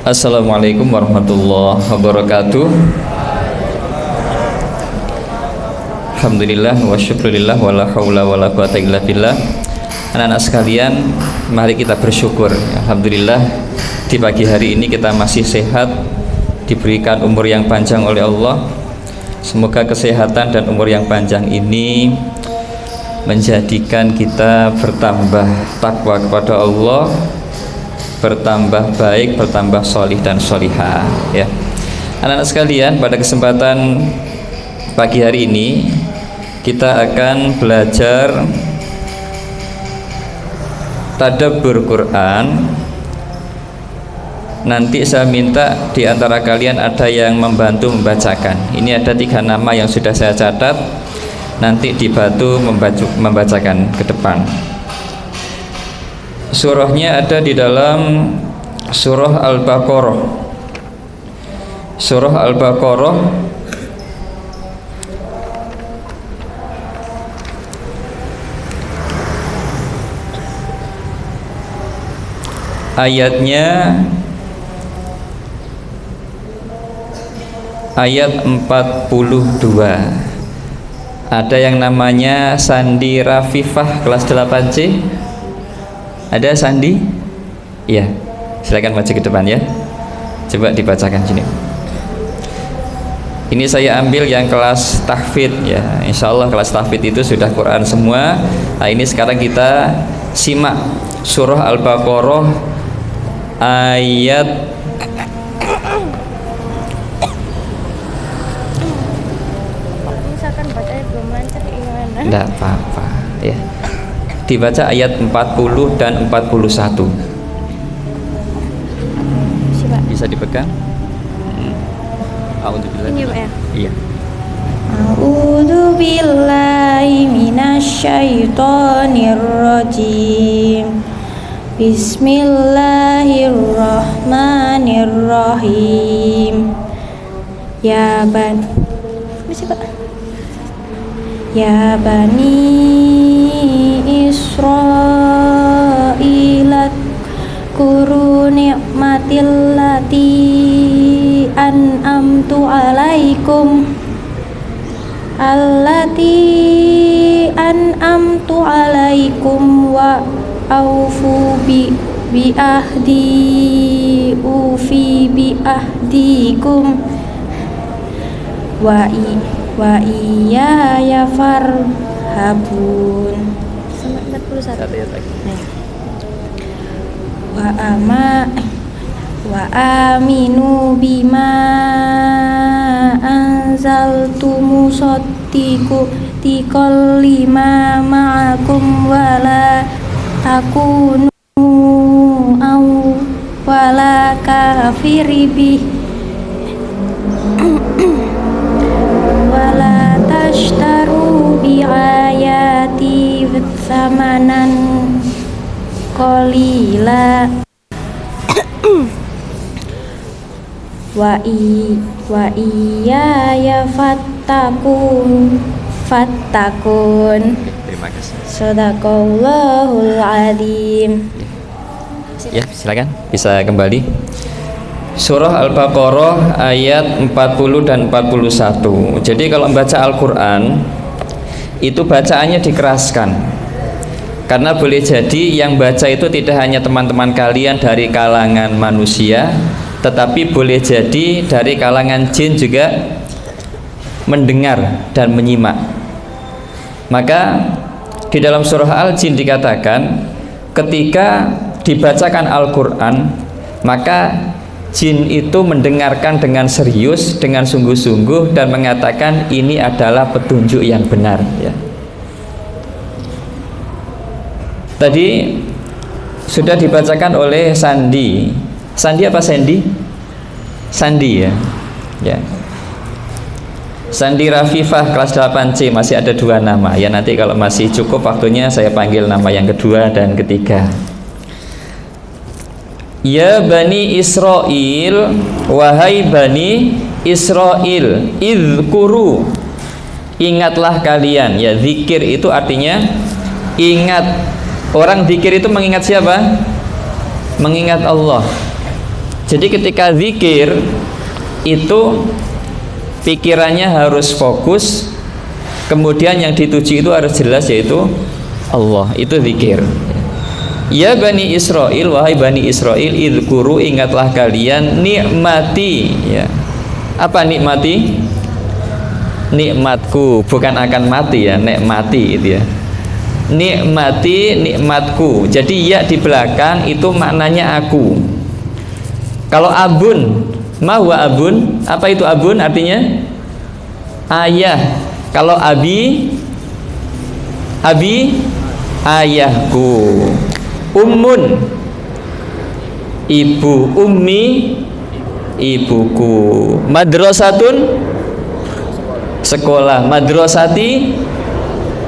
Assalamualaikum warahmatullahi wabarakatuh. Alhamdulillah wa syukurillah wa la hawla wa la quwata illa billah. Anak-anak sekalian, mari kita bersyukur. Alhamdulillah di pagi hari ini kita masih sehat, diberikan umur yang panjang oleh Allah. Semoga kesehatan dan umur yang panjang ini menjadikan kita bertambah takwa kepada Allah, bertambah baik, bertambah solih dan solihah, ya. Anak-anak sekalian, pada kesempatan pagi hari ini kita akan belajar tadabbur Quran. Nanti saya minta di antara kalian ada yang membantu membacakan. Ini ada 3 nama yang sudah saya catat. Nanti dibantu membacakan ke depan. Surahnya ada di dalam surah Al-Baqarah. Surah Al-Baqarah ayatnya ayat 42. Ada yang namanya Sandi Rafifah kelas 8C? Ada Sandi? Iya, silakan maju ke depan ya. Coba dibacakan sini. Ini saya ambil yang kelas tahfidz ya. Insya Allah kelas tahfidz itu sudah Quran semua. Nah, ini sekarang kita simak surah Al-Baqarah ayat tidak apa-apa ya. Dibaca ayat 40 dan 41. Bisa dipegang? A'udzubillahi. Ini ya? Iya. A'udzubillahi minasyaitonir rajim. Bismillahirrahmanirrahim. Ya ban. Ya bani Israil kuru ni'matillati an'amtu alaikum wa aufu bi ahdi ufi bi ahdikum wa iya ya farhabun. 41. Wa aminu bima anzaltu musaddiqu tikol lima ma'akum wala takunu wala kafiri bih wala tashtaru bi ayati tsamanan qalila wa iya fattakun. Terima kasih. Shadaqallahul adzim. Ya, silakan bisa kembali. Surah Al-Baqarah ayat 40 dan 41. Jadi kalau membaca Al-Quran itu bacaannya dikeraskan, karena boleh jadi yang baca itu tidak hanya teman-teman kalian dari kalangan manusia, tetapi boleh jadi dari kalangan jin juga mendengar dan menyimak. Maka di dalam surah Al-Jin dikatakan ketika dibacakan Al-Quran, maka jin itu mendengarkan dengan serius, dengan sungguh-sungguh, dan mengatakan ini adalah petunjuk yang benar ya. Tadi sudah dibacakan oleh Sandi. Sandi apa Sandy? Sandi ya. Ya. Sandi Rafifah kelas 8C, masih ada 2 nama ya. Nanti kalau masih cukup waktunya saya panggil nama yang kedua dan ketiga. Ya Bani Israil, wahai Bani Israil, idhkuru, ingatlah kalian ya. Zikir itu artinya ingat. Orang zikir itu mengingat siapa? Mengingat Allah. Jadi ketika zikir itu pikirannya harus fokus, kemudian yang dituju itu harus jelas, yaitu Allah. Itu zikir. Ya Bani Israel, wahai Bani Israel, idhkuru, ingatlah kalian nikmati, ya. Apa nikmati? Nikmatku, bukan akan mati ya, nikmati itu ya. Nikmati, nikmatku. Jadi ya di belakang itu maknanya aku. Kalau abun, mahwa abun, apa itu abun artinya? Ayah. Kalau abi, ayahku. Ummun, ibu. Ummi, ibuku. Madrasatun, sekolah. Madrasati,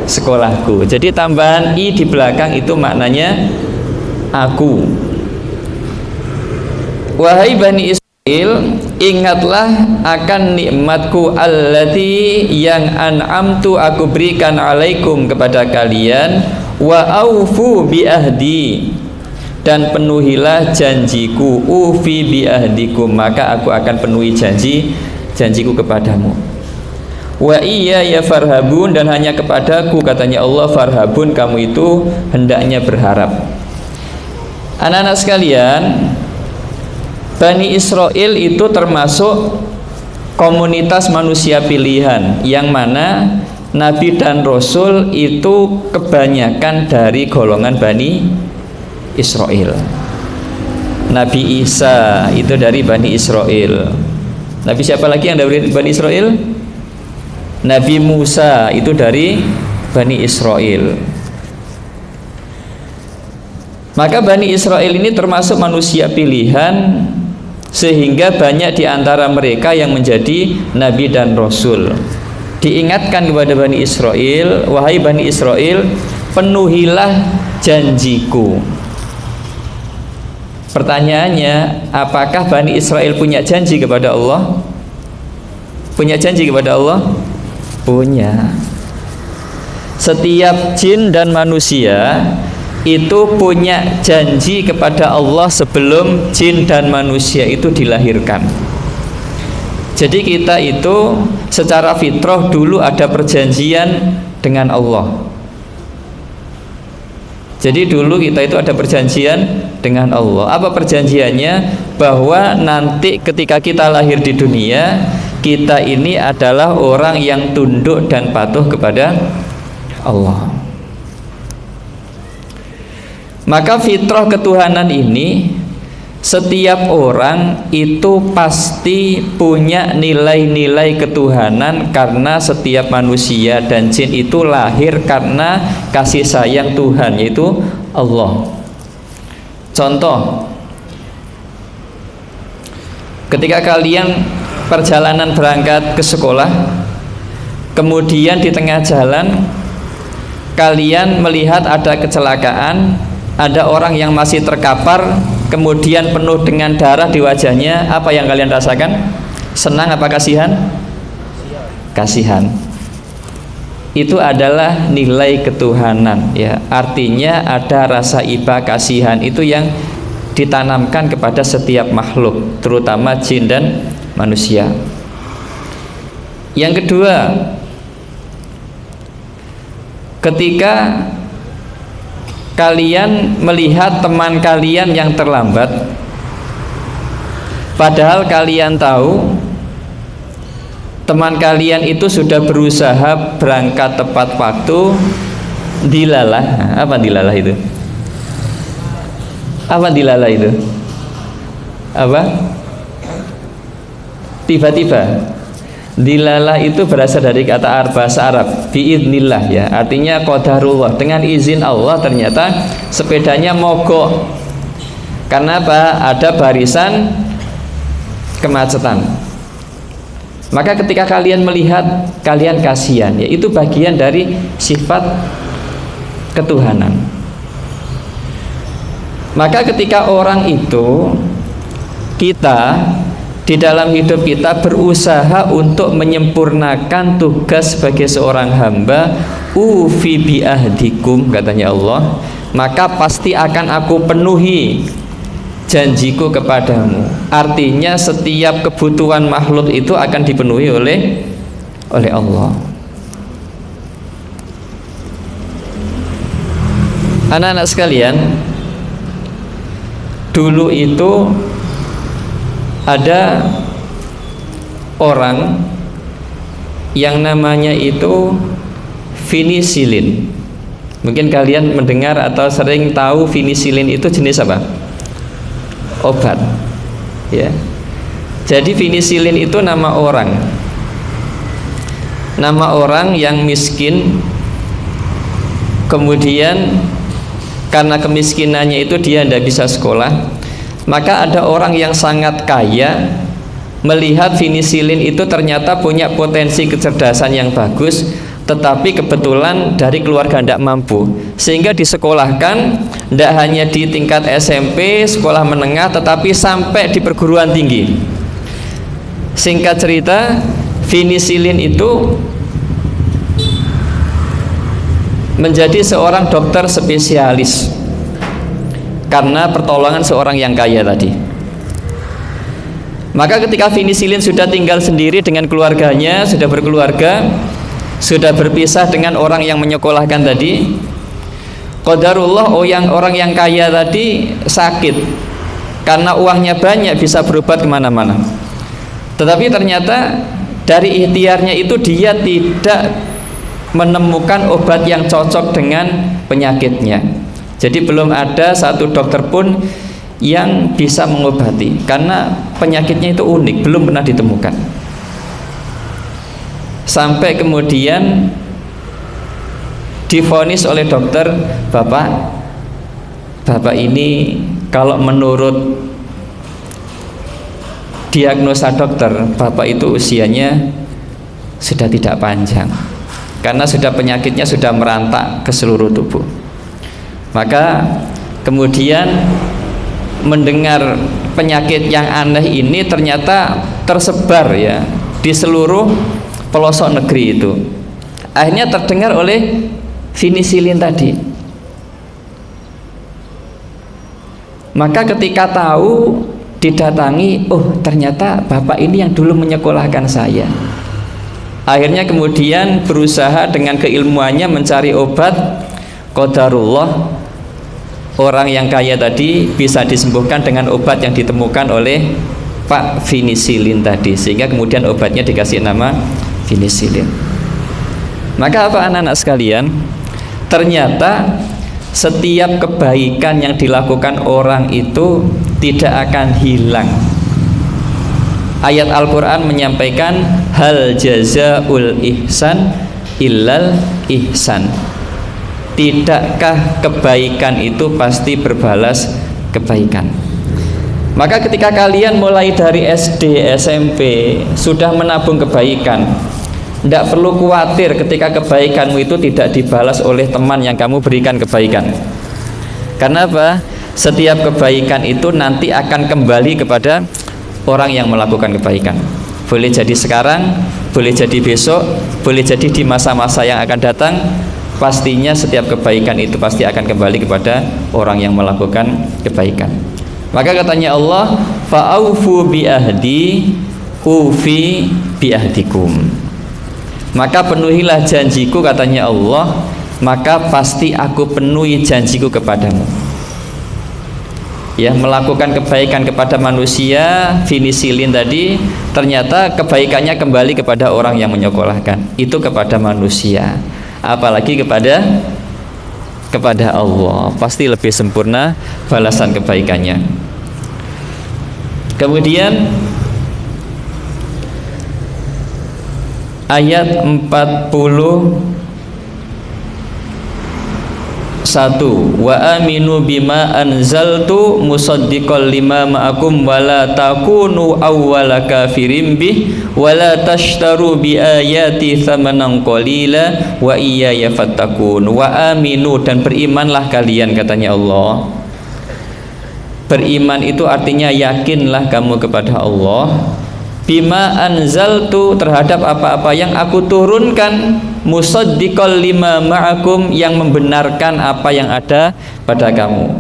sekolahku. Jadi tambahan i di belakang itu maknanya aku. Wahai Bani Israel, ingatlah akan nikmatku allati yang an'amtu, aku berikan alaikum kepada kalian. Wa aufu bi ahdi, dan penuhilah janjiku. Ufi bi ahdikum, maka aku akan penuhi janjiku kepadamu. Wa iya ya farhabun, dan hanya kepadaku, katanya Allah, farhabun, kamu itu hendaknya berharap. Anak-anak sekalian, Bani Israel itu termasuk komunitas manusia pilihan, yang mana Nabi dan Rasul itu kebanyakan dari golongan Bani Israel. Nabi Isa itu dari Bani Israel. Nabi siapa lagi yang dari Bani Israel? Nabi Musa itu dari Bani Israel. Maka Bani Israel ini termasuk manusia pilihan, sehingga banyak di antara mereka yang menjadi Nabi dan Rasul. Diingatkan kepada Bani Israel, wahai Bani Israel, penuhilah janjiku. Pertanyaannya, apakah Bani Israel punya janji kepada Allah? Punya janji kepada Allah? Punya. Setiap jin dan manusia itu punya janji kepada Allah sebelum jin dan manusia itu dilahirkan. Jadi kita itu secara fitrah dulu ada perjanjian dengan Allah. Jadi dulu kita itu ada perjanjian dengan Allah. Apa perjanjiannya? Bahwa nanti ketika kita lahir di dunia, kita ini adalah orang yang tunduk dan patuh kepada Allah. Maka fitrah ketuhanan ini, setiap orang itu pasti punya nilai-nilai ketuhanan, karena setiap manusia dan jin itu lahir karena kasih sayang Tuhan, yaitu Allah. Contoh, ketika kalian perjalanan berangkat ke sekolah, kemudian di tengah jalan kalian melihat ada kecelakaan, ada orang yang masih terkapar, kemudian penuh dengan darah di wajahnya, apa yang kalian rasakan? Senang apa kasihan? Kasihan. Itu adalah nilai ketuhanan, ya. Artinya ada rasa iba kasihan, itu yang ditanamkan kepada setiap makhluk, terutama jin dan manusia. Yang kedua, ketika kalian melihat teman kalian yang terlambat, padahal kalian tahu teman kalian itu sudah berusaha berangkat tepat waktu, dilalah. Apa dilalah itu? Apa dilalah itu? Apa? Tiba-tiba. Dilalah itu berasal dari kata bahasa Arab, biidnillah, ya. Artinya qadarullah, dengan izin Allah ternyata sepedanya mogok. Karena apa? Ada barisan kemacetan. Maka ketika kalian melihat, kalian kasihan, ya. Itu bagian dari sifat ketuhanan. Maka ketika orang itu, kita di dalam hidup kita berusaha untuk menyempurnakan tugas sebagai seorang hamba, ufi bi ahdikum, katanya Allah, maka pasti akan aku penuhi janjiku kepadamu. Artinya setiap kebutuhan makhluk itu akan dipenuhi oleh Allah. Anak-anak sekalian, dulu itu ada orang yang namanya itu penisilin. Mungkin kalian mendengar atau sering tahu penisilin itu jenis apa? Obat, ya. Jadi penisilin itu nama orang yang miskin, kemudian karena kemiskinannya itu dia tidak bisa sekolah, maka ada orang yang sangat kaya melihat penisilin itu ternyata punya potensi kecerdasan yang bagus, tetapi kebetulan dari keluarga tidak mampu, sehingga disekolahkan tidak hanya di tingkat SMP, sekolah menengah, tetapi sampai di perguruan tinggi. Singkat cerita, penisilin itu menjadi seorang dokter spesialis karena pertolongan seorang yang kaya tadi. Maka ketika penisilin sudah tinggal sendiri dengan keluarganya, sudah berkeluarga, sudah berpisah dengan orang yang menyekolahkan tadi, qadarullah orang yang kaya tadi sakit, karena uangnya banyak bisa berobat kemana-mana, tetapi ternyata dari ikhtiarnya itu dia tidak menemukan obat yang cocok dengan penyakitnya. Jadi belum ada satu dokter pun yang bisa mengobati, karena penyakitnya itu unik, belum pernah ditemukan. Sampai kemudian divonis oleh dokter, Bapak ini kalau menurut diagnosa dokter, Bapak itu usianya sudah tidak panjang, karena sudah penyakitnya sudah merantak ke seluruh tubuh. Maka kemudian mendengar penyakit yang aneh ini ternyata tersebar ya di seluruh pelosok negeri itu. Akhirnya terdengar oleh penisilin tadi. Maka ketika tahu, didatangi, oh ternyata bapak ini yang dulu menyekolahkan saya. Akhirnya kemudian berusaha dengan keilmuannya mencari obat. Qadarullah, orang yang kaya tadi bisa disembuhkan dengan obat yang ditemukan oleh Pak penisilin tadi, sehingga kemudian obatnya dikasih nama penisilin. Maka apa anak-anak sekalian, ternyata setiap kebaikan yang dilakukan orang itu tidak akan hilang. Ayat Al-Quran menyampaikan hal jazaul ihsan illal ihsan. Tidakkah kebaikan itu pasti berbalas kebaikan? Maka ketika kalian mulai dari SD, SMP sudah menabung kebaikan, tidak perlu khawatir ketika kebaikanmu itu tidak dibalas oleh teman yang kamu berikan kebaikan. Karena apa? Setiap kebaikan itu nanti akan kembali kepada orang yang melakukan kebaikan. Boleh jadi sekarang, boleh jadi besok, boleh jadi di masa-masa yang akan datang. Pastinya setiap kebaikan itu pasti akan kembali kepada orang yang melakukan kebaikan. Maka katanya Allah, fa'aufu bi'ahdi ufi bi'ahdikum. Maka penuhilah janjiku, katanya Allah, maka pasti aku penuhi janjiku kepadamu. Ya, melakukan kebaikan kepada manusia, penisilin tadi, ternyata kebaikannya kembali kepada orang yang menyekolahkan. Itu kepada manusia. Apalagi kepada Allah, pasti lebih sempurna balasan kebaikannya. Kemudian ayat 41, wa aminu bima anzaltu musaddiqal lima ma'akum wa la takunu awwala kafirin bih wa la tashtaru bi ayati thamanan qalila wa iyaya fattakun. Wa aminu, dan berimanlah kalian, katanya Allah. Beriman itu artinya yakinlah kamu kepada Allah. Bima anzaltu, terhadap apa-apa yang aku turunkan, musaddiqal lima ma'akum, yang membenarkan apa yang ada pada kamu.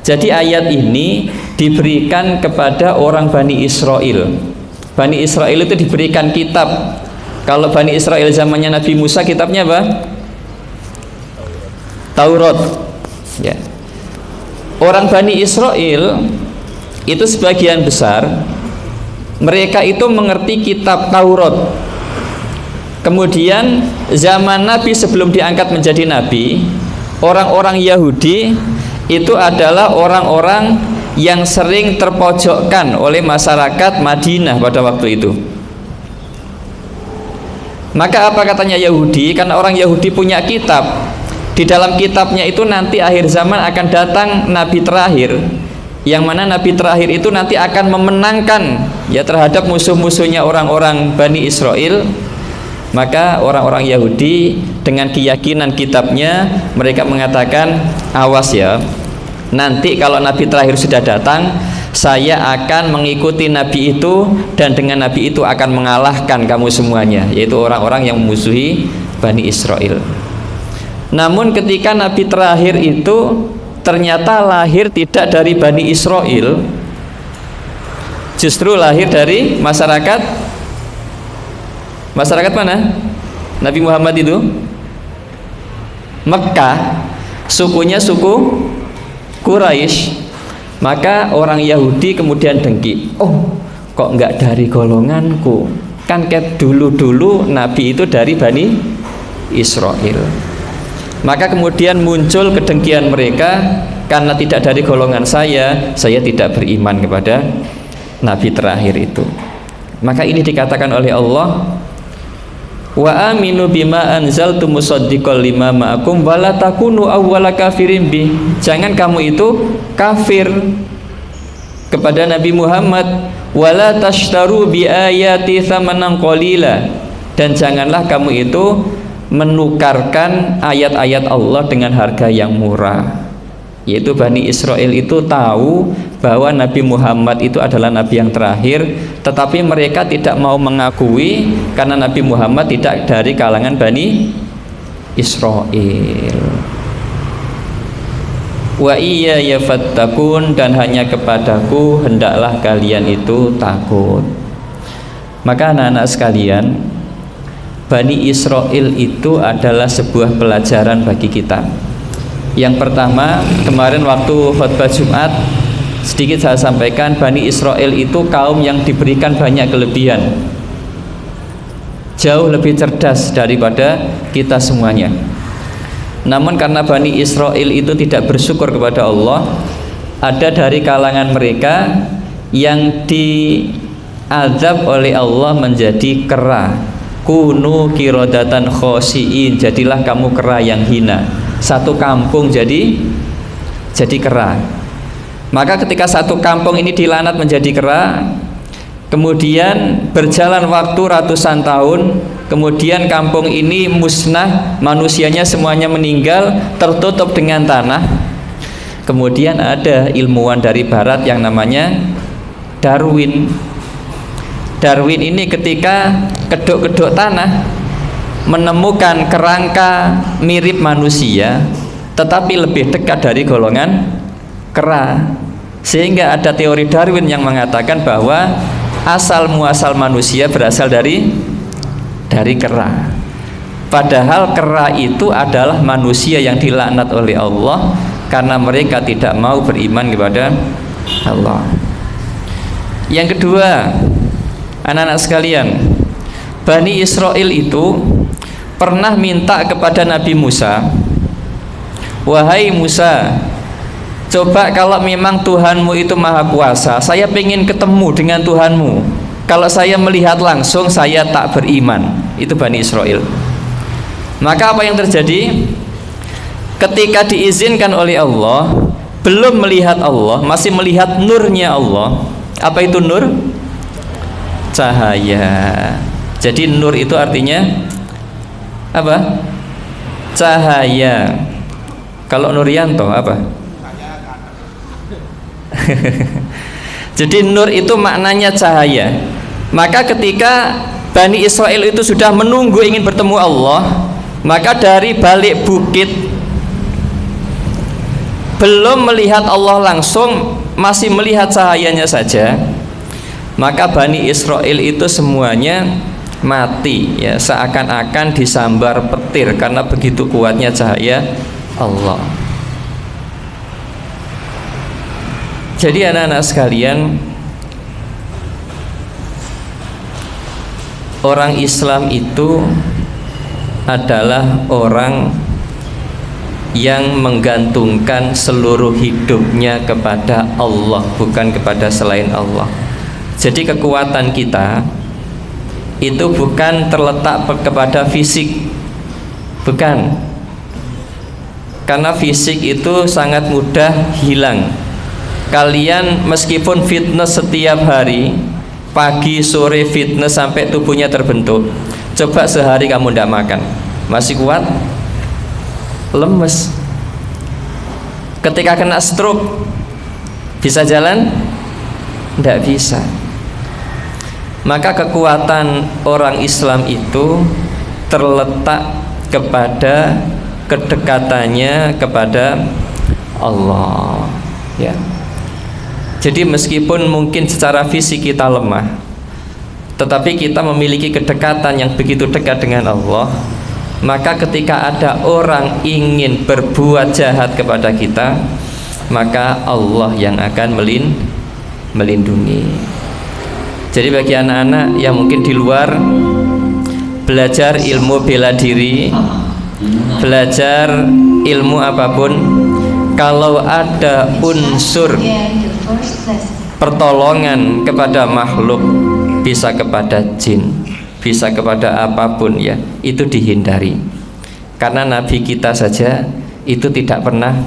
Jadi ayat ini diberikan kepada orang Bani Israel. Bani Israel itu diberikan kitab. Kalau Bani Israel zamannya Nabi Musa, kitabnya apa? Taurat. Ya. Orang Bani Israel itu sebagian besar mereka itu mengerti kitab Taurat. Kemudian zaman Nabi sebelum diangkat menjadi Nabi, orang-orang Yahudi itu adalah orang-orang yang sering terpojokkan oleh masyarakat Madinah pada waktu itu. Maka apa katanya Yahudi? Karena orang Yahudi punya kitab. Di dalam kitabnya itu nanti akhir zaman akan datang Nabi terakhir, yang mana Nabi terakhir itu nanti akan memenangkan ya terhadap musuh-musuhnya orang-orang Bani Israel. Maka orang-orang Yahudi dengan keyakinan kitabnya, mereka mengatakan, awas ya, nanti kalau Nabi terakhir sudah datang, saya akan mengikuti Nabi itu, dan dengan Nabi itu akan mengalahkan kamu semuanya, yaitu orang-orang yang memusuhi Bani Israel. Namun ketika Nabi terakhir itu ternyata lahir tidak dari Bani Israel, justru lahir dari masyarakat mana? Nabi Muhammad itu Mekkah, sukunya suku Quraisy. Maka orang Yahudi kemudian dengki, oh kok enggak dari golonganku, kan kayak dulu-dulu Nabi itu dari Bani Israel. Maka kemudian muncul kedengkian mereka, karena tidak dari golongan saya tidak beriman kepada Nabi terakhir itu. Maka ini dikatakan oleh Allah, wa aminu bima anzaltu musaddiqal lima ma'akum wala takunu awwala kafirin bi. Jangan kamu itu kafir kepada Nabi Muhammad, wala tashtaru bi ayati thamanan qalila, dan janganlah kamu itu menukarkan ayat-ayat Allah dengan harga yang murah. Yaitu Bani Israel itu tahu bahwa Nabi Muhammad itu adalah Nabi yang terakhir, tetapi mereka tidak mau mengakui karena Nabi Muhammad tidak dari kalangan Bani Israel. Wa iya yafattakun, dan hanya kepadaku hendaklah kalian itu takut. Maka anak-anak sekalian, Bani Israel itu adalah sebuah pelajaran bagi kita. Yang pertama, kemarin waktu khutbah Jumat sedikit saya sampaikan, Bani Israel itu kaum yang diberikan banyak kelebihan, jauh lebih cerdas daripada kita semuanya. Namun karena Bani Israel itu tidak bersyukur kepada Allah, ada dari kalangan mereka yang diazab oleh Allah menjadi kera. Kunu kirodatan khosiin, jadilah kamu kera yang hina. Satu kampung jadi kera. Maka ketika satu kampung ini dilanat menjadi kera, kemudian berjalan waktu ratusan tahun, kemudian kampung ini musnah, manusianya semuanya meninggal, tertutup dengan tanah. Kemudian ada ilmuwan dari barat yang namanya Darwin. Darwin ini ketika kedok-kedok tanah menemukan kerangka mirip manusia, tetapi lebih dekat dari golongan kera, sehingga ada teori Darwin yang mengatakan bahwa asal muasal manusia berasal dari kera. Padahal kera itu adalah manusia yang dilaknat oleh Allah karena mereka tidak mau beriman kepada Allah. Yang kedua, anak-anak sekalian, Bani Israel itu pernah minta kepada Nabi Musa, wahai Musa, coba kalau memang Tuhanmu itu maha kuasa, saya ingin ketemu dengan Tuhanmu. Kalau saya melihat langsung, saya tak beriman. Itu Bani Israel. Maka apa yang terjadi? Ketika diizinkan oleh Allah, belum melihat Allah, masih melihat nurnya Allah. Apa itu nur? Cahaya. Jadi nur itu artinya apa? Cahaya. Kalau Nuryanto apa? Jadi nur itu maknanya cahaya. Maka ketika Bani Israel itu sudah menunggu ingin bertemu Allah, maka dari balik bukit, belum melihat Allah langsung, masih melihat cahayanya saja, maka Bani Israel itu semuanya mati ya, seakan-akan disambar petir karena begitu kuatnya cahaya Allah. Jadi anak-anak sekalian, orang Islam itu adalah orang yang menggantungkan seluruh hidupnya kepada Allah, bukan kepada selain Allah. Jadi kekuatan kita itu bukan terletak kepada fisik, bukan. Karena fisik itu sangat mudah hilang. Kalian meskipun fitness setiap hari, pagi sore fitness sampai tubuhnya terbentuk, coba sehari kamu tidak makan, masih kuat? Lemes. Ketika kena stroke, bisa jalan? Tidak bisa. Maka kekuatan orang Islam itu terletak kepada kedekatannya kepada Allah ya. Jadi meskipun mungkin secara fisik kita lemah, tetapi kita memiliki kedekatan yang begitu dekat dengan Allah. Maka ketika ada orang ingin berbuat jahat kepada kita, maka Allah yang akan melindungi. Jadi bagi anak-anak yang mungkin di luar, belajar ilmu bela diri, belajar ilmu apapun, kalau ada unsur pertolongan kepada makhluk, bisa kepada jin, bisa kepada apapun ya, itu dihindari. Karena Nabi kita saja itu tidak pernah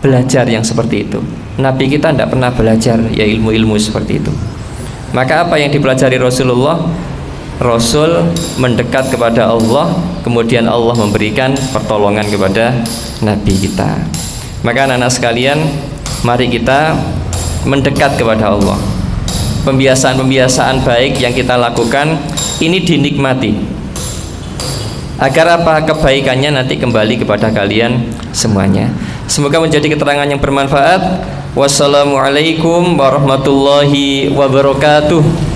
belajar yang seperti itu. Nabi kita tidak pernah belajar ya ilmu-ilmu seperti itu. Maka apa yang dipelajari Rasulullah? Rasul mendekat kepada Allah, kemudian Allah memberikan pertolongan kepada Nabi kita. Maka anak-anak sekalian, mari kita mendekat kepada Allah. Pembiasaan-pembiasaan baik yang kita lakukan ini dinikmati, agar apa? Kebaikannya nanti kembali kepada kalian semuanya. Semoga menjadi keterangan yang bermanfaat. Wassalamualaikum warahmatullahi wabarakatuh.